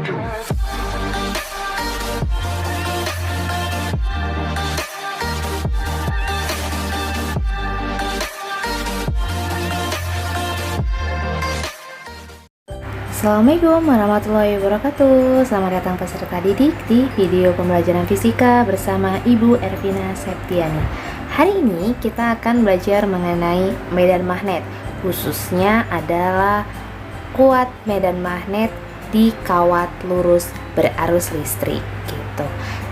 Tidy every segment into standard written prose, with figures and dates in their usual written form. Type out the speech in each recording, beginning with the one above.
Assalamualaikum warahmatullahi wabarakatuh. Selamat datang peserta didik di video pembelajaran fisika bersama Ibu Ervina Septiani. Hari ini kita akan belajar mengenai medan magnet, khususnya adalah kuat medan magnet di kawat lurus berarus listrik gitu.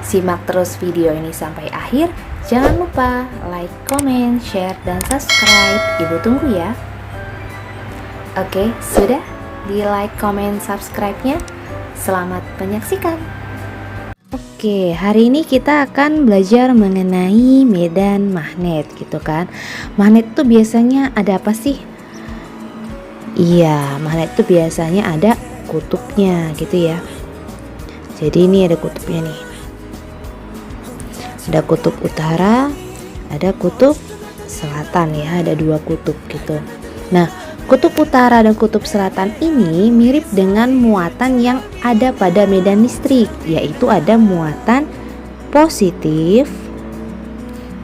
Simak terus video ini sampai akhir. Jangan lupa like, comment, share, dan subscribe. Ibu tunggu ya. Oke, sudah? Di like, comment, subscribe-nya. Selamat menyaksikan. Oke, hari ini kita akan belajar mengenai medan magnet gitu kan. Magnet itu biasanya ada apa sih? Iya, magnet itu biasanya ada kutubnya gitu ya. Jadi ini ada kutubnya nih. Ada kutub utara, ada kutub selatan ya, ada dua kutub gitu. Nah, kutub utara dan kutub selatan ini mirip dengan muatan yang ada pada medan listrik, yaitu ada muatan positif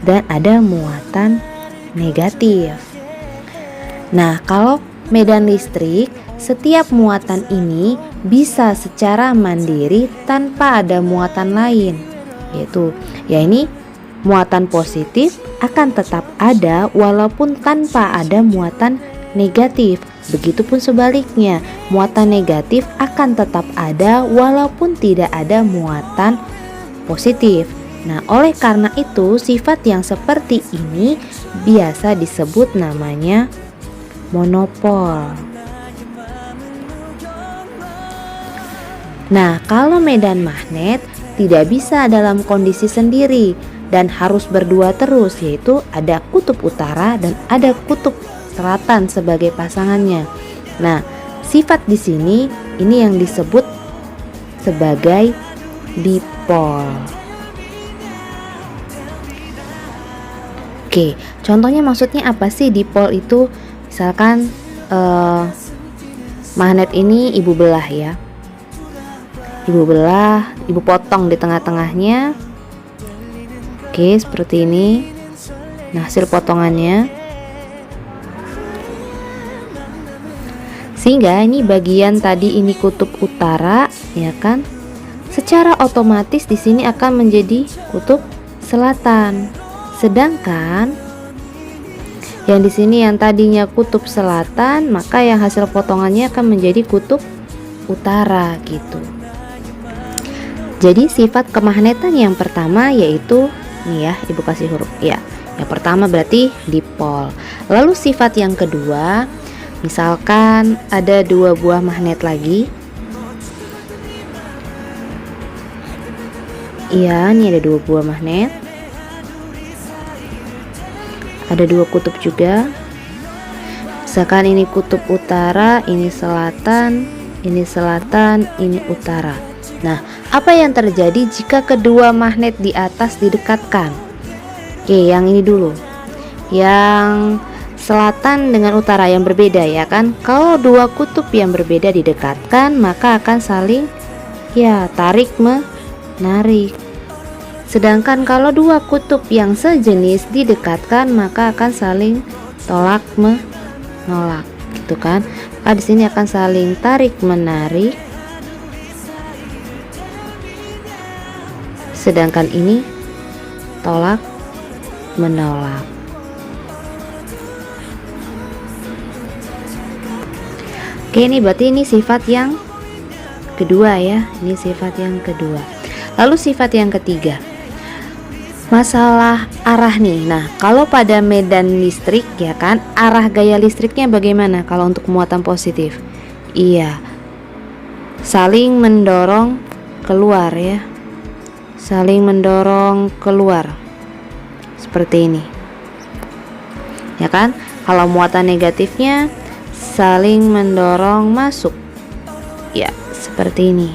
dan ada muatan negatif. Nah, kalau medan listrik, setiap muatan ini bisa secara mandiri tanpa ada muatan lain, yaitu ini muatan positif akan tetap ada walaupun tanpa ada muatan negatif. Begitupun sebaliknya, muatan negatif akan tetap ada walaupun tidak ada muatan positif. Nah, oleh karena itu sifat yang seperti ini biasa disebut namanya monopol. Nah, kalau medan magnet tidak bisa dalam kondisi sendiri dan harus berdua terus, yaitu ada kutub utara dan ada kutub selatan sebagai pasangannya. Nah, sifat di sini ini yang disebut sebagai dipol. Oke, contohnya maksudnya apa sih dipol itu? Misalkan magnet ini ibu belah ya. Ibu belah, ibu potong di tengah-tengahnya. Oke, seperti ini. Nah, hasil potongannya. Sehingga ini bagian tadi ini kutub utara, ya kan? Secara otomatis di sini akan menjadi kutub selatan. Sedangkan yang di sini yang tadinya kutub selatan, maka yang hasil potongannya akan menjadi kutub utara gitu. Jadi sifat kemagnetan yang pertama yaitu nih ya, ibu kasih huruf ya. Yang pertama berarti dipol. Lalu sifat yang kedua, misalkan ada dua buah magnet lagi. Iya, ini ada dua buah magnet. Ada dua kutub juga. Misalkan ini kutub utara, ini selatan, ini utara. Nah, apa yang terjadi jika kedua magnet di atas didekatkan? Oke, yang ini dulu. Yang selatan dengan utara yang berbeda ya kan. Kalau dua kutub yang berbeda didekatkan, maka akan saling tarik menarik. Sedangkan kalau dua kutub yang sejenis didekatkan, maka akan saling tolak menolak gitu kan. Maka di sini akan saling tarik menarik. Sedangkan ini tolak menolak. Oke, ini berarti ini sifat yang kedua ya. Ini sifat yang kedua. Lalu sifat yang ketiga, masalah arah nih. Nah, kalau pada medan listrik ya kan, arah gaya listriknya bagaimana kalau untuk muatan positif? Iya, saling mendorong keluar ya. Saling mendorong keluar. Seperti ini. Ya kan? Kalau muatan negatifnya saling mendorong masuk. Ya, seperti ini.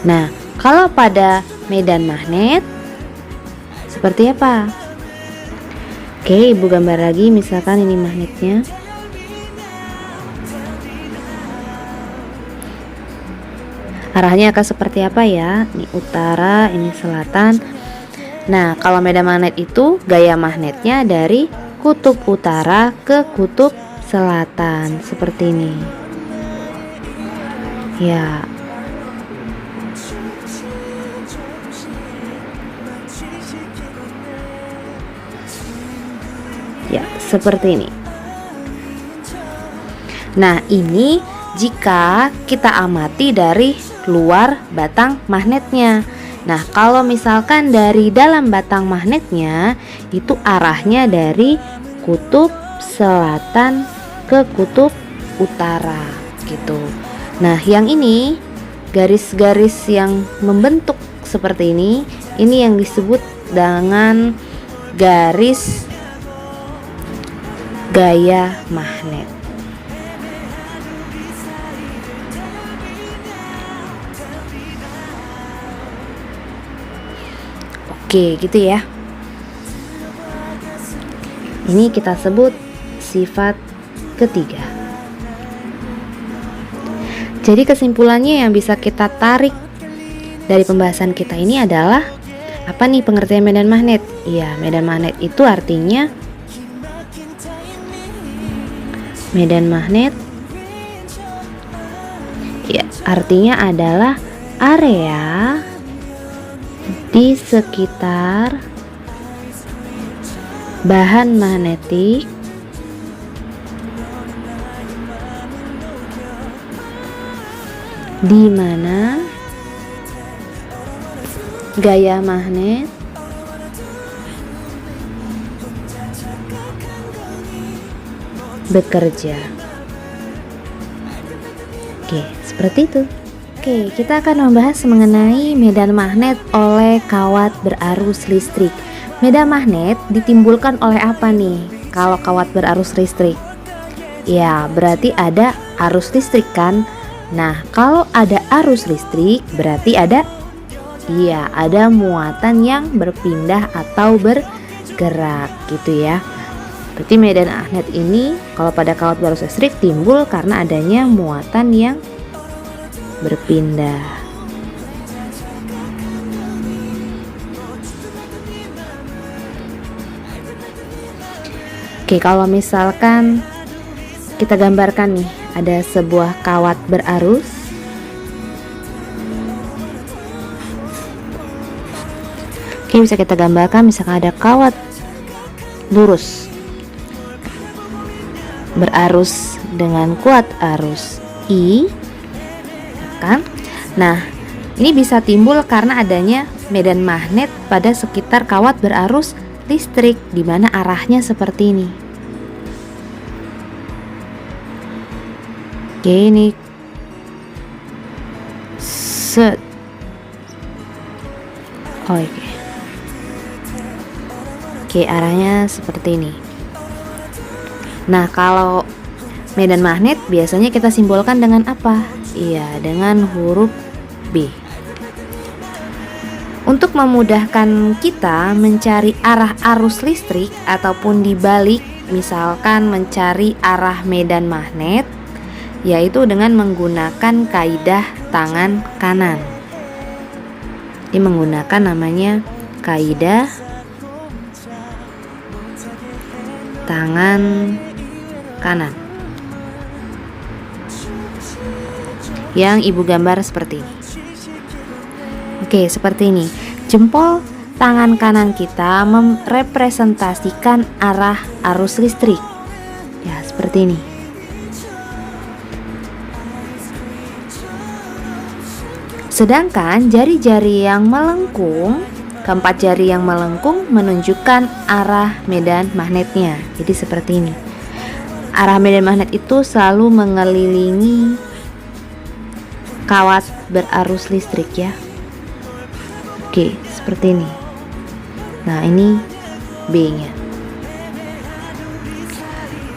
Nah, kalau pada medan magnet seperti apa? Oke, ibu gambar lagi. Misalkan ini magnetnya. Arahnya akan seperti apa ya? Ini utara, ini selatan. Nah, kalau medan magnet itu gaya magnetnya dari kutub utara ke kutub selatan seperti ini. Ya. Ya, seperti ini. Nah, ini jika kita amati dari luar batang magnetnya. Nah, kalau misalkan dari dalam batang magnetnya, itu arahnya dari kutub selatan ke kutub utara gitu. Nah, yang ini garis-garis yang membentuk seperti ini yang disebut dengan garis gaya magnet. Oke, gitu ya. Ini kita sebut sifat ketiga. Jadi kesimpulannya yang bisa kita tarik dari pembahasan kita ini adalah apa nih pengertian medan magnet? Iya, medan magnet itu artinya medan magnet ya, artinya adalah area di sekitar bahan magnetik di mana gaya magnet bekerja. Oke, seperti itu. Oke, kita akan membahas mengenai medan magnet oleh kawat berarus listrik. Medan magnet ditimbulkan oleh apa nih? Kalau kawat berarus listrik, ya berarti ada arus listrik kan? Nah, kalau ada arus listrik berarti ada muatan yang berpindah atau bergerak gitu ya. Berarti medan magnet ini kalau pada kawat berarus listrik timbul karena adanya muatan yang berpindah. Oke, kalau misalkan kita gambarkan nih, ada sebuah kawat berarus. Oke, bisa kita gambarkan misalkan ada kawat lurus berarus dengan kuat arus I, kan? Nah, ini bisa timbul karena adanya medan magnet pada sekitar kawat berarus listrik, di mana arahnya seperti ini. Oke, ini set. Oke, arahnya seperti ini. Nah, kalau medan magnet biasanya kita simbolkan dengan apa? Iya, dengan huruf B. Untuk memudahkan kita mencari arah arus listrik ataupun dibalik, misalkan mencari arah medan magnet, yaitu dengan menggunakan kaidah tangan kanan. Ini menggunakan namanya kaidah tangan kanan yang ibu gambar seperti ini. Oke, seperti ini. Jempol tangan kanan kita merepresentasikan arah arus listrik. Ya, seperti ini. Sedangkan jari-jari yang melengkung, keempat jari yang melengkung menunjukkan arah medan magnetnya. Jadi seperti ini. Arah medan magnet itu selalu mengelilingi kawat berarus listrik ya. Oke, seperti ini. Nah, ini B-nya.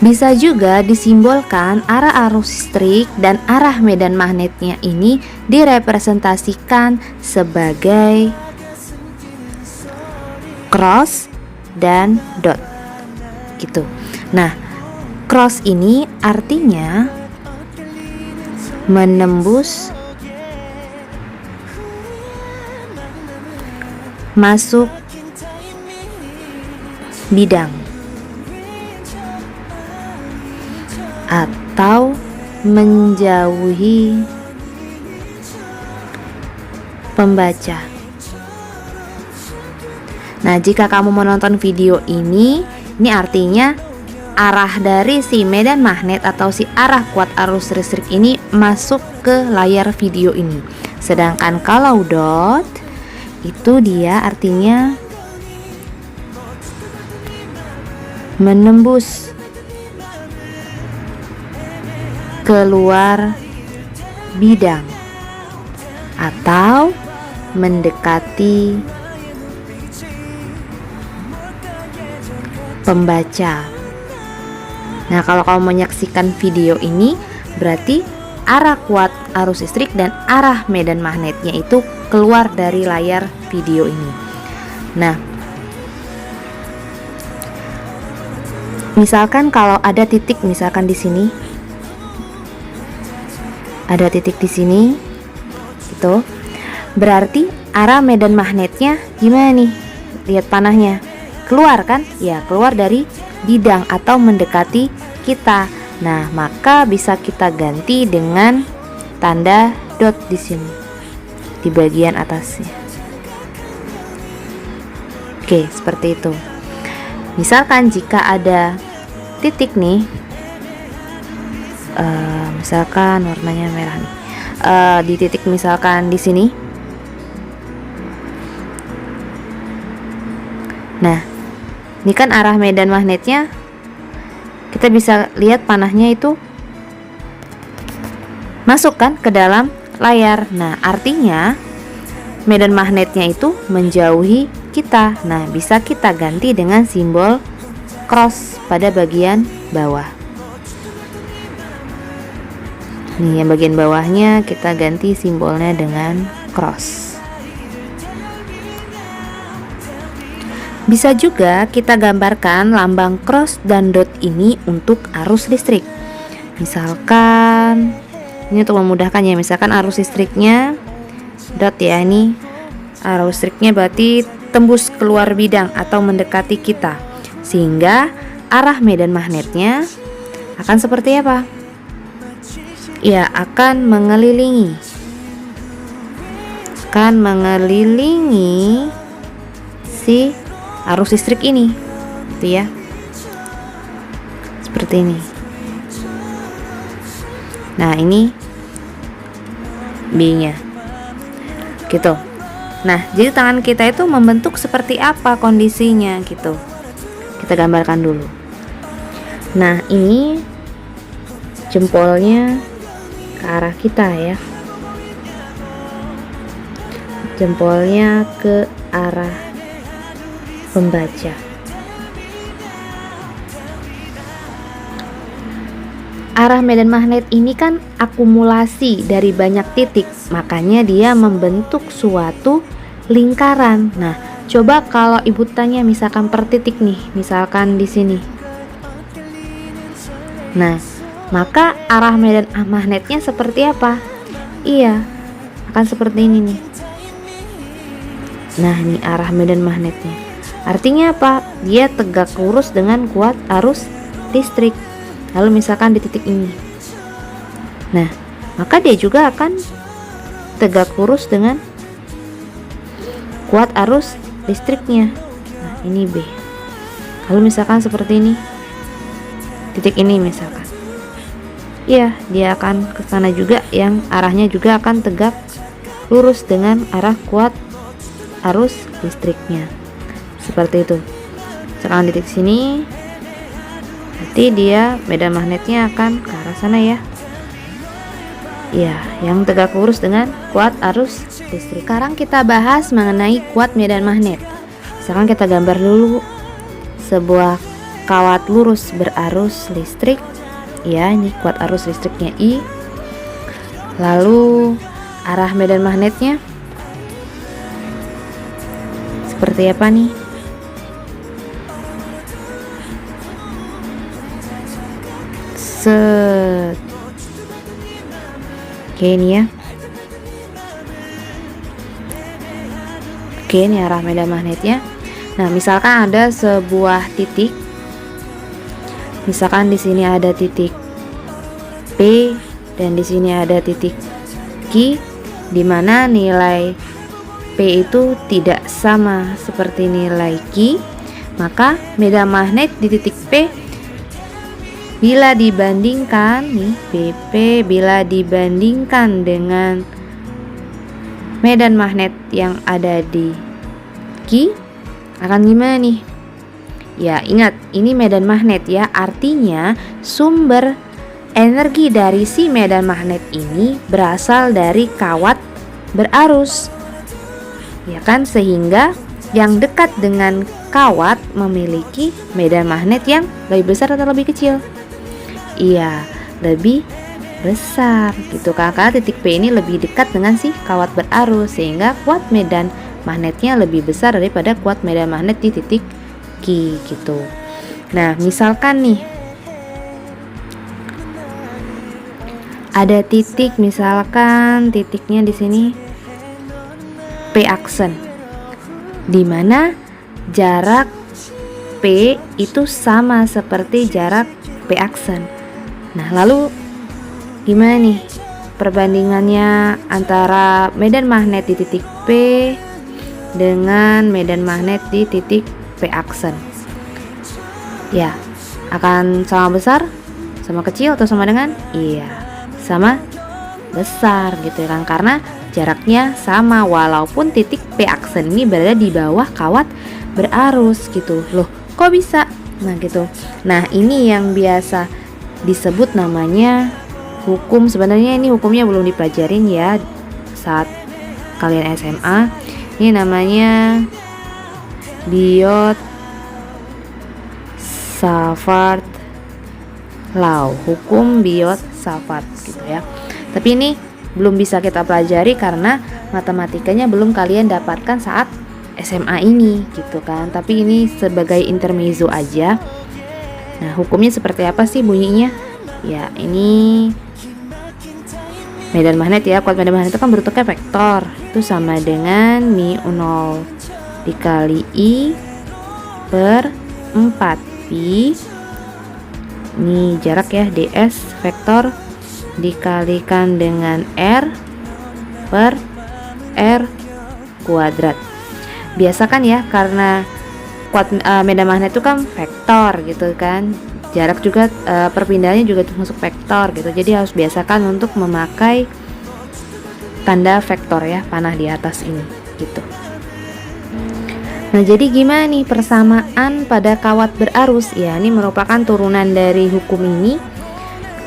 Bisa juga disimbolkan arah arus listrik dan arah medan magnetnya ini direpresentasikan sebagai cross dan dot gitu. Nah, cross ini artinya menembus masuk bidang atau menjauhi pembaca. Nah, jika kamu menonton video ini artinya arah dari si medan magnet atau si arah kuat arus listrik ini masuk ke layar video ini. Sedangkan kalau dot itu dia artinya menembus keluar bidang atau mendekati pembaca. Nah, kalau kamu menyaksikan video ini berarti arah kuat arus listrik dan arah medan magnetnya itu keluar dari layar video ini. Nah, misalkan kalau ada titik, misalkan di sini ada titik di sini, itu berarti arah medan magnetnya gimana nih? Lihat panahnya, keluar kan? Ya, keluar dari bidang atau mendekati kita. Nah, maka bisa kita ganti dengan tanda dot di sini di bagian atasnya. Oke, seperti itu. Misalkan jika ada titik nih, misalkan warnanya merah nih, di titik misalkan di sini. Nah, ini kan arah medan magnetnya, kita bisa lihat panahnya itu masuk kan ke dalam layar. Nah, artinya medan magnetnya itu menjauhi kita. Nah, bisa kita ganti dengan simbol cross pada bagian bawah. Nih, yang bagian bawahnya kita ganti simbolnya dengan cross. Bisa juga kita gambarkan lambang cross dan dot ini untuk arus listrik. Misalkan ini untuk memudahkan ya, misalkan arus listriknya dot ya, ini arus listriknya berarti tembus keluar bidang atau mendekati kita, sehingga arah medan magnetnya akan seperti apa? Ya, akan mengelilingi si arus listrik ini, gitu ya, seperti ini. Nah, ini B-nya, gitu. Nah, jadi tangan kita itu membentuk seperti apa kondisinya, gitu. Kita gambarkan dulu. Nah, ini jempolnya ke arah kita ya, jempolnya ke arah pembaca. Arah medan magnet ini kan akumulasi dari banyak titik, makanya dia membentuk suatu lingkaran. Nah, coba kalau ibu tanya misalkan per titik nih, misalkan di sini. Nah, maka arah medan magnetnya seperti apa? Iya, akan seperti ini nih. Nah, ini arah medan magnetnya. Artinya apa? Dia tegak lurus dengan kuat arus listrik. Lalu misalkan di titik ini, nah, maka dia juga akan tegak lurus dengan kuat arus listriknya. Nah, ini B. Lalu misalkan seperti ini, titik ini misalkan, ya, dia akan ke sana juga, yang arahnya juga akan tegak lurus dengan arah kuat arus listriknya. Seperti itu. Sekarang titik sini, nanti dia medan magnetnya akan ke arah sana ya. Ya, yang tegak lurus dengan kuat arus listrik. Sekarang kita bahas mengenai kuat medan magnet. Sekarang kita gambar dulu sebuah kawat lurus berarus listrik. Ya, ini kuat arus listriknya I. Lalu arah medan magnetnya seperti apa nih? Oke, ini ya. Oke, ini arah medan magnetnya. Nah, misalkan ada sebuah titik. Misalkan di sini ada titik P dan di sini ada titik Q, di mana nilai P itu tidak sama seperti nilai Q, maka medan magnet di titik P bila dibandingkan nih BP bila dibandingkan dengan medan magnet yang ada di Q akan gimana nih? Ya, ingat ini medan magnet ya, artinya sumber energi dari si medan magnet ini berasal dari kawat berarus. Ya kan, sehingga yang dekat dengan kawat memiliki medan magnet yang lebih besar atau lebih kecil? Iya, lebih besar gitu kan, karena titik P ini lebih dekat dengan si kawat berarus, sehingga kuat medan magnetnya lebih besar daripada kuat medan magnet di titik Q gitu. Nah, misalkan nih ada titik, misalkan titiknya di sini P aksen, di mana jarak P itu sama seperti jarak P aksen. Nah, lalu gimana nih perbandingannya antara medan magnet di titik P dengan medan magnet di titik P aksen? Ya, akan sama besar, sama kecil, atau sama dengan? Iya, sama besar gitu kan, karena jaraknya sama walaupun titik P aksen ini berada di bawah kawat berarus gitu. Loh, kok bisa? Nah gitu. Nah, ini yang biasa disebut namanya hukum. Sebenarnya ini hukumnya belum dipelajarin ya saat kalian SMA. Ini namanya Biot-Savart Law, hukum Biot-Savart gitu ya. Tapi ini belum bisa kita pelajari karena matematikanya belum kalian dapatkan saat SMA ini gitu kan. Tapi ini sebagai intermezzo aja. Nah, hukumnya seperti apa sih bunyinya? Ya, ini medan magnet ya. Kuat medan magnet itu kan bentuknya vektor. Itu sama dengan mu 0 dikali I per 4pi. Ini jarak ya, ds vektor dikalikan dengan R per R kuadrat. Biasa kan ya, karena kuat medan magnet itu kan vektor gitu kan, jarak juga perpindahannya juga masuk vektor gitu, jadi harus biasakan untuk memakai tanda vektor ya, panah di atas ini gitu. Nah, jadi gimana nih persamaan pada kawat berarus? Ya, ini merupakan turunan dari hukum ini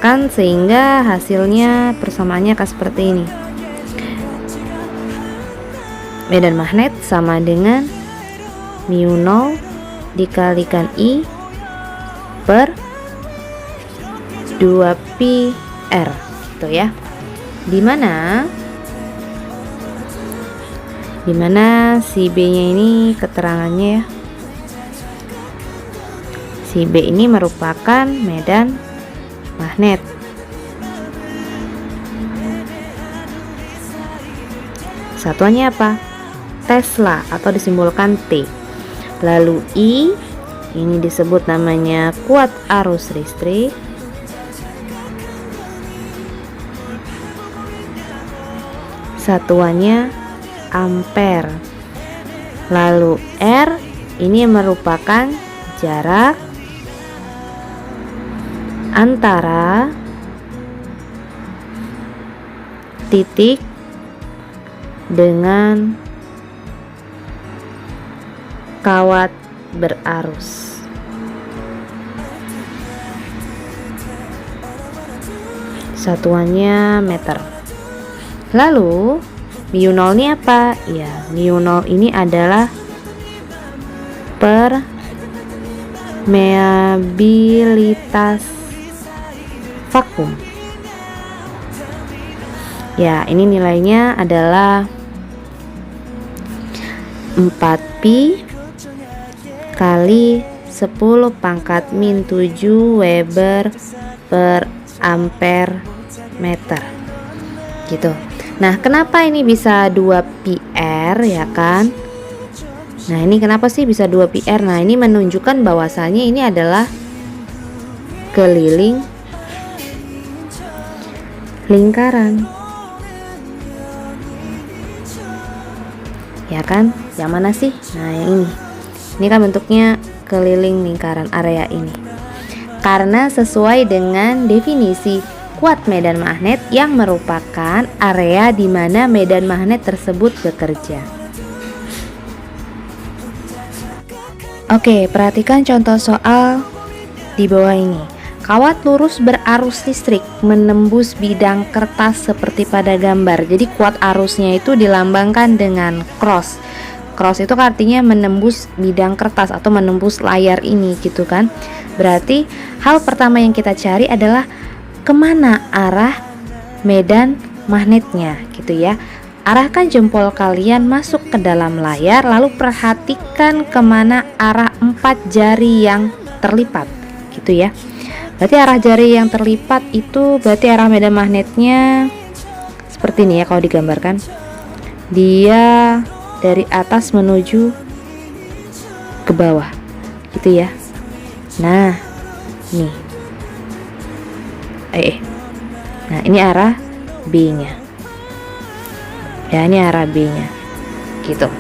kan, sehingga hasilnya persamaannya akan seperti ini. Medan magnet sama dengan mu 0 dikalikan I per 2pi R gitu ya. Dimana si B nya ini keterangannya ya, si B ini merupakan medan magnet. Satuannya apa? Tesla atau disimbolkan T. Lalu I ini disebut namanya kuat arus listrik. Satuannya ampere. Lalu R ini merupakan jarak antara titik dengan kawat berarus. Satuannya meter. Lalu mu 0 ini apa? Ya, mu 0 ini adalah permeabilitas vakum. Ya, ini nilainya adalah 4pi kali 10 pangkat min 7 Weber per ampere meter gitu. Nah, kenapa ini bisa 2 PR ya kan? Nah, ini kenapa sih bisa 2 PR? Nah, ini menunjukkan bahwasannya ini adalah keliling lingkaran. Ya kan? Yang mana sih? Nah, yang ini. Ini kan bentuknya keliling lingkaran area ini. Karena sesuai dengan definisi kuat medan magnet yang merupakan area di mana medan magnet tersebut bekerja. Oke, perhatikan contoh soal di bawah ini. Kawat lurus berarus listrik menembus bidang kertas seperti pada gambar. Jadi kuat arusnya itu dilambangkan dengan cross. Cross itu artinya menembus bidang kertas atau menembus layar ini gitu kan. Berarti hal pertama yang kita cari adalah kemana arah medan magnetnya gitu ya. Arahkan jempol kalian masuk ke dalam layar, lalu perhatikan kemana arah 4 jari yang terlipat gitu ya. Berarti arah jari yang terlipat itu berarti arah medan magnetnya seperti ini ya kalau digambarkan. Dia dari atas menuju ke bawah gitu ya. Nah, nih. Nah, ini arah B-nya. Ya, ini arah B-nya. Gitu.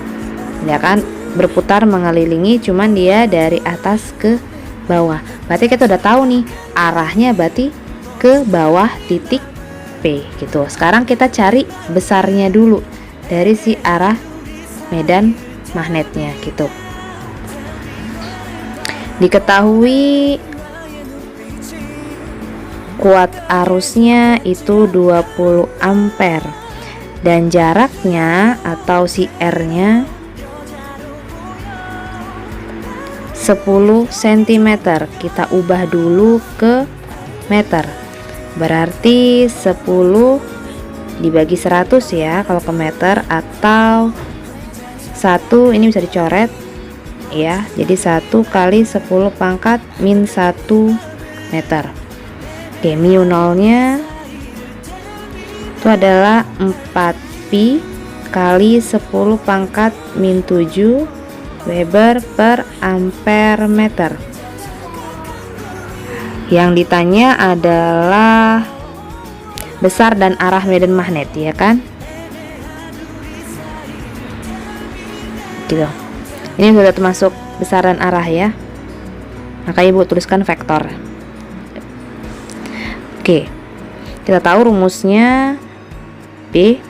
Dia akan berputar mengelilingi, cuman dia dari atas ke bawah. Berarti kita udah tahu nih arahnya berarti ke bawah titik P gitu. Sekarang kita cari besarnya dulu dari si arah medan magnetnya gitu. Diketahui kuat arusnya itu 20 ampere dan jaraknya atau si R-nya 10 cm. Kita ubah dulu ke meter. Berarti 10 dibagi 100 ya kalau ke meter, atau 1 ini bisa dicoret ya. Jadi 1 kali 10 pangkat min 1 meter. Oke, mu nolnya itu adalah 4pi kali 10 pangkat min 7 Weber per ampere meter. Yang ditanya adalah besar dan arah medan magnet ya kan. Gitu. Ini sudah termasuk besar dan arah ya. Maka ibu tuliskan vektor. Oke. Kita tahu rumusnya B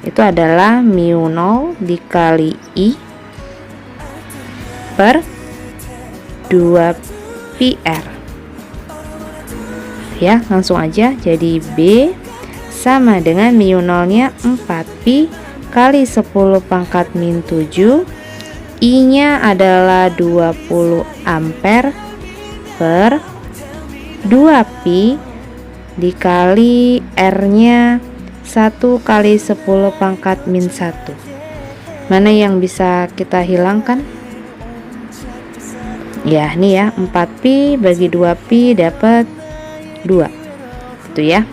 itu adalah mu 0 dikali I per 2πr. Ya, langsung aja. Jadi B sama dengan mu 0-nya 4pi kali 10 pangkat min 7. I-nya adalah 20 ampere per 2pi dikali R-nya 1 kali 10 pangkat min 1. Mana yang bisa kita hilangkan? Ya, ini ya, 4pi bagi 2pi dapat 2. Itu ya.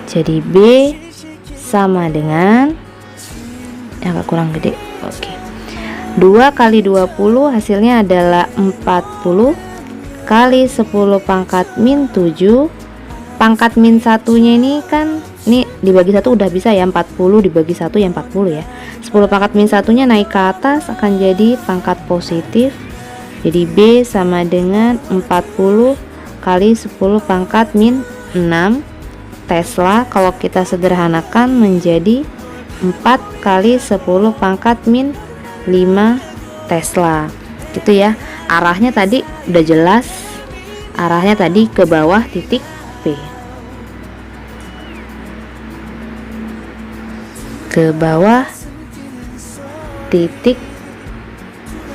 Jadi B sama dengan agak kurang gede. Oke. 2 kali 20 hasilnya adalah 40 kali 10 pangkat min 7. Pangkat min satunya ini kan ini dibagi 1 udah bisa ya, 40 dibagi 1 ya 40 ya. 10 pangkat min satunya naik ke atas akan jadi pangkat positif. Jadi B sama dengan 40 kali 10 pangkat min 6 Tesla. Kalau kita sederhanakan menjadi 4 kali 10 pangkat min 5 Tesla. Gitu ya. Arahnya tadi udah jelas. Arahnya tadi ke bawah titik P. Ke bawah titik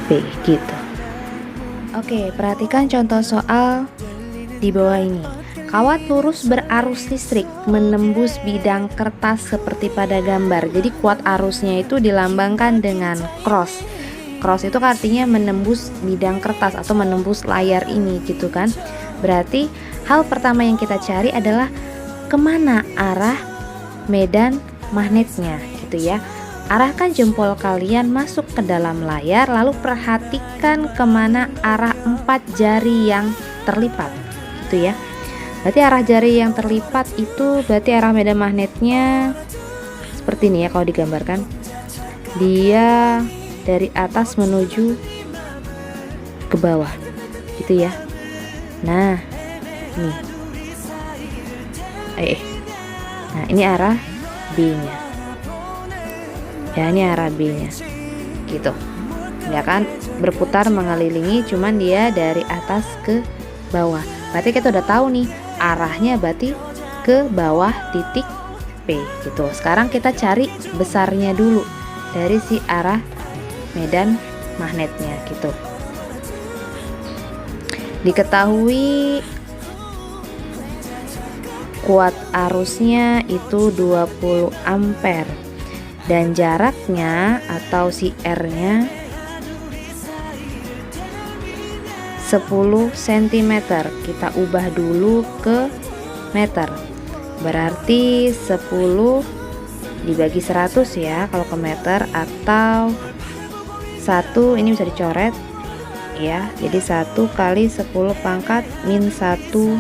P gitu. Oke, perhatikan contoh soal di bawah ini. Kawat lurus berarus listrik menembus bidang kertas seperti pada gambar. Jadi kuat arusnya itu dilambangkan dengan cross. Cross itu artinya menembus bidang kertas atau menembus layar ini gitu kan. Berarti hal pertama yang kita cari adalah kemana arah medan magnetnya gitu ya. arahkan jempol kalian masuk ke dalam layar, lalu perhatikan kemana arah 4 jari yang terlipat, gitu ya. Berarti arah jari yang terlipat itu berarti arah medan magnetnya seperti ini ya kalau digambarkan. Dia dari atas menuju ke bawah, gitu ya. Nah, nih. Nah, ini arah B-nya. Ya, ini arah B-nya. Gitu. Dia akan berputar mengelilingi, cuman dia dari atas ke bawah. Berarti kita udah tahu nih, arahnya berarti ke bawah titik P gitu. Sekarang kita cari besarnya dulu dari si arah medan magnetnya gitu. Diketahui kuat arusnya itu 20 ampere dan jaraknya atau si R-nya 10 cm. Kita ubah dulu ke meter. Berarti 10 dibagi 100 ya kalau ke meter, atau 1 ini bisa dicoret ya. Jadi 1 kali 10 pangkat min 1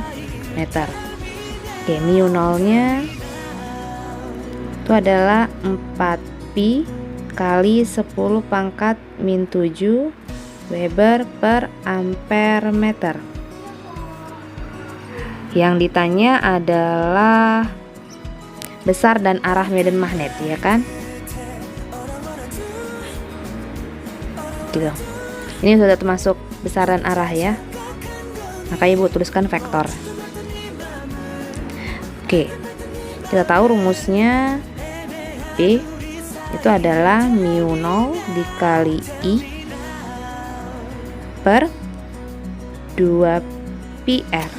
meter. Oke, mu nolnya itu adalah 4pi kali 10 pangkat min 7 Weber per ampere meter. Yang ditanya adalah besar dan arah medan magnet, ya kan? Gitu. Ini sudah termasuk besar dan arah ya. Maka Ibu tuliskan vektor. Oke. Kita tahu rumusnya P itu adalah mu 0 dikali I per 2πr.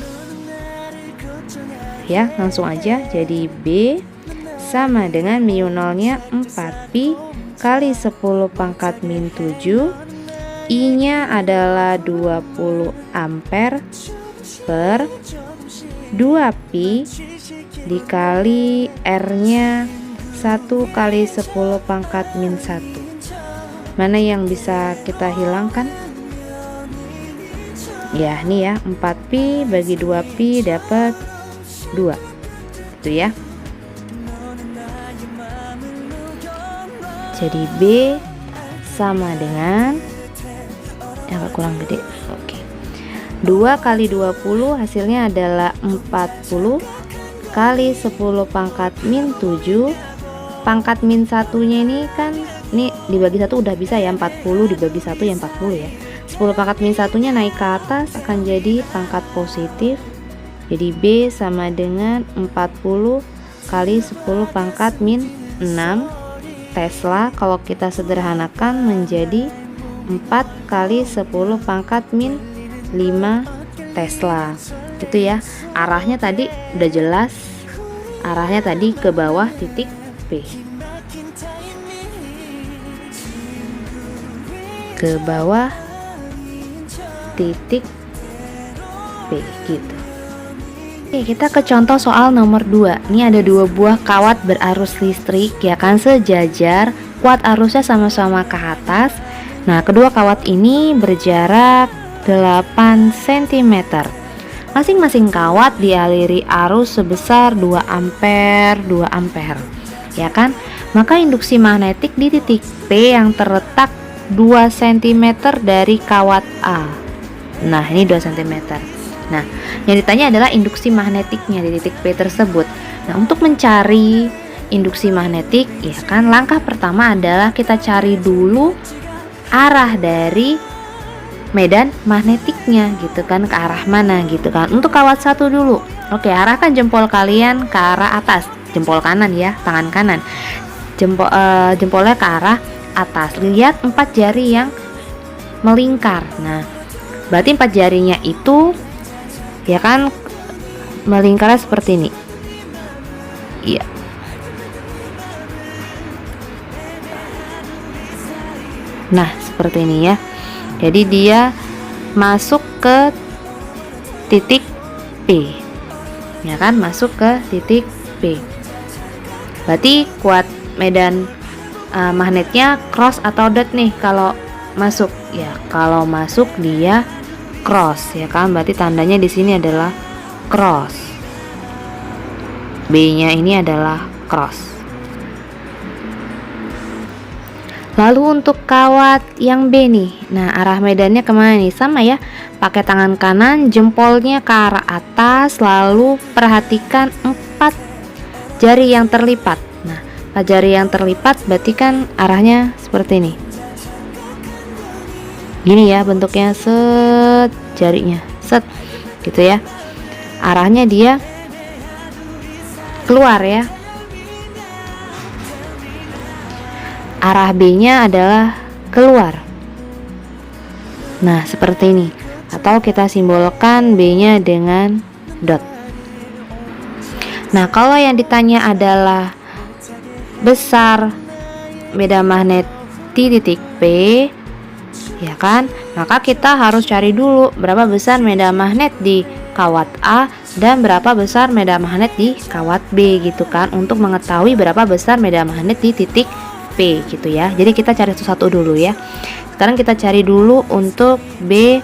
Ya, langsung aja. Jadi B sama dengan mu 0-nya 4pi kali 10 pangkat min 7, I-nya adalah 20 ampere per 2pi dikali R-nya 1 kali 10 pangkat min 1. Mana yang bisa kita hilangkan? Ya, ini ya, 4pi bagi 2pi dapat 2. Itu ya. Jadi B sama dengan agak kurang gede. Oke. 2 kali 20 hasilnya adalah 40 kali 10 pangkat min 7. Pangkat min satunya ini kan ini dibagi 1 udah bisa ya, 40 dibagi 1 ya 40 ya. 10 pangkat min satunya naik ke atas akan jadi pangkat positif. Jadi B sama dengan 40 kali 10 pangkat min 6 Tesla. Kalau kita sederhanakan menjadi 4 kali 10 pangkat min 5 Tesla. Itu ya. Arahnya tadi udah jelas. Arahnya tadi ke bawah titik P. Ke bawah titik P gitu. Oke, kita ke contoh soal nomor 2. Ini ada 2 buah kawat berarus listrik ya kan, sejajar, kuat arusnya sama-sama ke atas. Nah, kedua kawat ini berjarak 8 cm. Masing-masing kawat dialiri arus sebesar 2 ampere, 2 ampere. Ya kan? Maka induksi magnetik di titik P yang terletak 2 cm dari kawat A. Nah, ini 2 cm. Nah, yang ditanya adalah induksi magnetiknya di titik P tersebut. Nah, untuk mencari induksi magnetik, ya kan, langkah pertama adalah kita cari dulu arah dari medan magnetiknya gitu kan, ke arah mana gitu kan. Untuk kawat 1 dulu. Oke, arahkan jempol kalian ke arah atas. Jempol kanan ya, tangan kanan. Jempolnya ke arah atas. Lihat 4 jari yang melingkar. Nah, berarti 4 jarinya itu ya kan melingkarnya seperti ini. Iya. Nah, seperti ini ya. Jadi dia masuk ke titik P. Ya kan, masuk ke titik P. Berarti kuat medan magnetnya cross atau dot nih kalau masuk ya. Kalau masuk dia cross ya kan, berarti tandanya di sini adalah cross. B-nya ini adalah cross. Lalu untuk kawat yang B nih, nah arah medannya kemana nih? Sama ya, pakai tangan kanan, jempolnya ke arah atas, lalu perhatikan 4 jari yang terlipat. Nah, 4 jari yang terlipat berarti kan arahnya seperti ini. Gini ya bentuknya, set jarinya, set gitu ya. Arahnya dia keluar ya. Arah B-nya adalah keluar. Nah, seperti ini. Atau kita simbolkan B-nya dengan dot. Nah, kalau yang ditanya adalah besar medan magnet di titik P, ya kan? Maka kita harus cari dulu berapa besar medan magnet di kawat A dan berapa besar medan magnet di kawat B gitu kan, untuk mengetahui berapa besar medan magnet di titik P gitu ya. Jadi kita cari satu-satu dulu ya. Sekarang kita cari dulu untuk B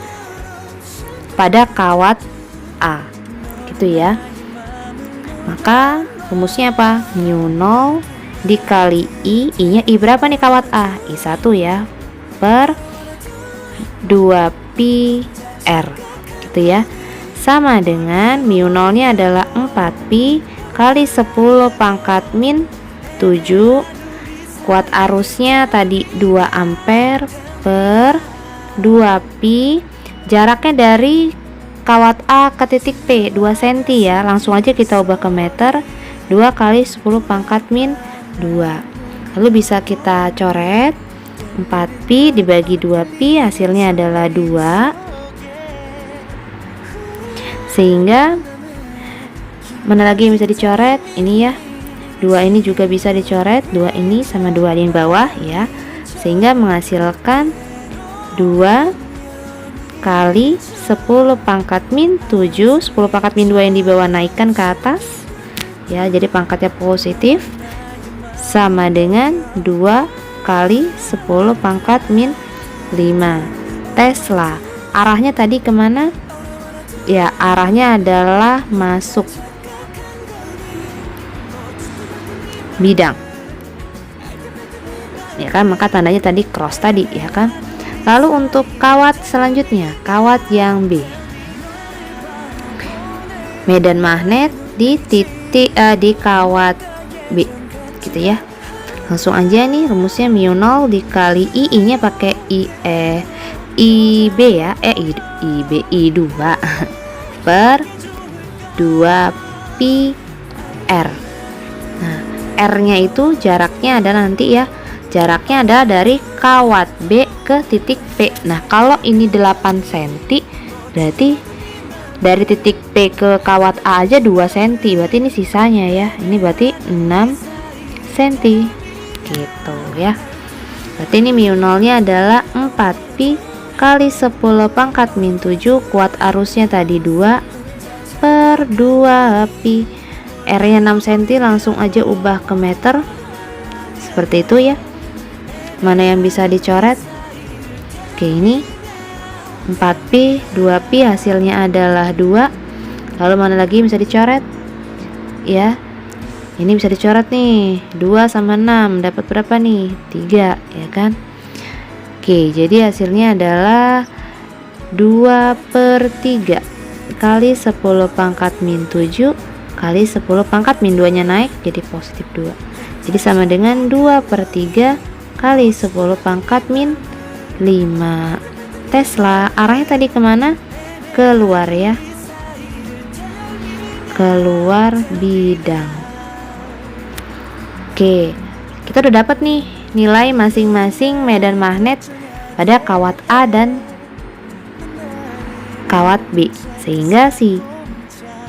pada kawat A gitu ya. Maka rumusnya apa? Mu 0 dikali I. I nya I berapa nih kawat A? I1 ya, per 2pi R gitu ya. Sama dengan mu 0 nya adalah 4pi kali 10 pangkat min 7. Kuat arusnya tadi 2 ampere per 2pi. Jaraknya dari kawat A ke titik P 2 cm ya. Langsung aja kita ubah ke meter. 2 kali 10 pangkat min 2. Lalu bisa kita coret. 4pi dibagi 2pi hasilnya adalah 2. Sehingga mana lagi yang bisa dicoret? Ini ya. 2 ini juga bisa dicoret, 2 ini sama 2 di bawah ya. Sehingga menghasilkan 2 kali 10 pangkat min 7. 10 pangkat min 2 yang di bawah naikkan ke atas ya, jadi pangkatnya positif, sama dengan 2 kali 10 pangkat min 5 Tesla. Arahnya tadi kemana? Ya, arahnya adalah masuk bidang ya kan, maka tandanya tadi cross tadi ya kan. Lalu untuk kawat selanjutnya, kawat yang B, medan magnet di titik di kawat B gitu ya. Langsung aja nih rumusnya mu 0 dikali I nya pakai IB ya, IB I2 per 2pi R. Nah, R-nya itu jaraknya adalah nanti ya, jaraknya adalah dari kawat B ke titik P. Nah, kalau ini 8 cm berarti dari titik P ke kawat A aja 2 cm, berarti ini sisanya ya. Ini berarti 6 cm gitu ya. Berarti ini mu 0 nya adalah 4pi kali 10 pangkat min 7. Kuat arusnya tadi 2 per 2pi. R nya 6 cm, langsung aja ubah ke meter seperti itu ya. Mana yang bisa dicoret? Oke, ini 4pi 2pi hasilnya adalah 2. Lalu mana lagi bisa dicoret ya? Ini bisa dicoret nih, 2 sama 6 dapat berapa nih? 3 ya kan. Oke, jadi hasilnya adalah 2 per 3 kali 10 pangkat min 7 kali 10 pangkat min 2 nya naik jadi positif 2. Jadi sama dengan 2 per 3 kali 10 pangkat min 5 Tesla. Arahnya tadi kemana? Keluar ya, keluar bidang. Oke, kita udah dapat nih nilai masing-masing medan magnet pada kawat A dan kawat B, sehingga si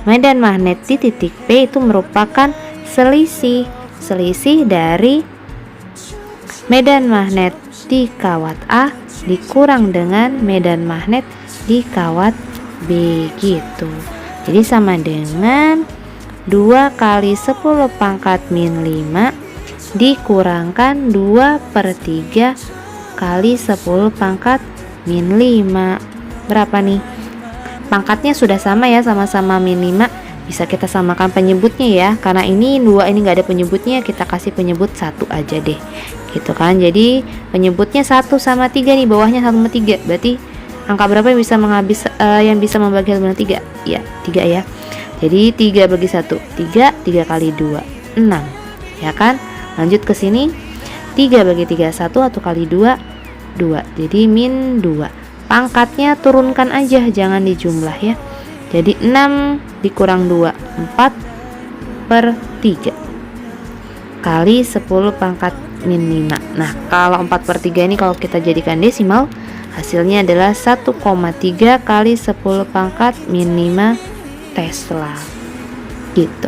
medan magnet di titik P itu merupakan selisih dari medan magnet di kawat A dikurang dengan medan magnet di kawat B gitu. Jadi sama dengan 2 kali 10 pangkat min 5 dikurangkan 2/3 kali 10 pangkat min 5. Berapa nih? Pangkatnya sudah sama ya, sama-sama min 5. Bisa kita samakan penyebutnya ya. Karena ini 2 ini nggak ada penyebutnya, kita kasih penyebut 1 aja deh. Gitu kan. Jadi penyebutnya 1 sama 3 nih, bawahnya 1 sama 3. Berarti angka berapa yang bisa yang bisa membagi 1 dengan 3? Ya, 3 ya. Jadi 3 bagi 1, 3, 3 kali 2, 6. Ya kan? Lanjut ke sini. 3 bagi 3, 1 atau kali 2, 2. Jadi min 2. Pangkatnya turunkan aja, jangan dijumlah ya. Jadi 6 dikurang 2, 4/3 kali 10 pangkat min 5. Nah, kalau 4/3 ini kalau kita jadikan desimal, hasilnya adalah 1,3 kali 10 pangkat min 5 Tesla. Gitu.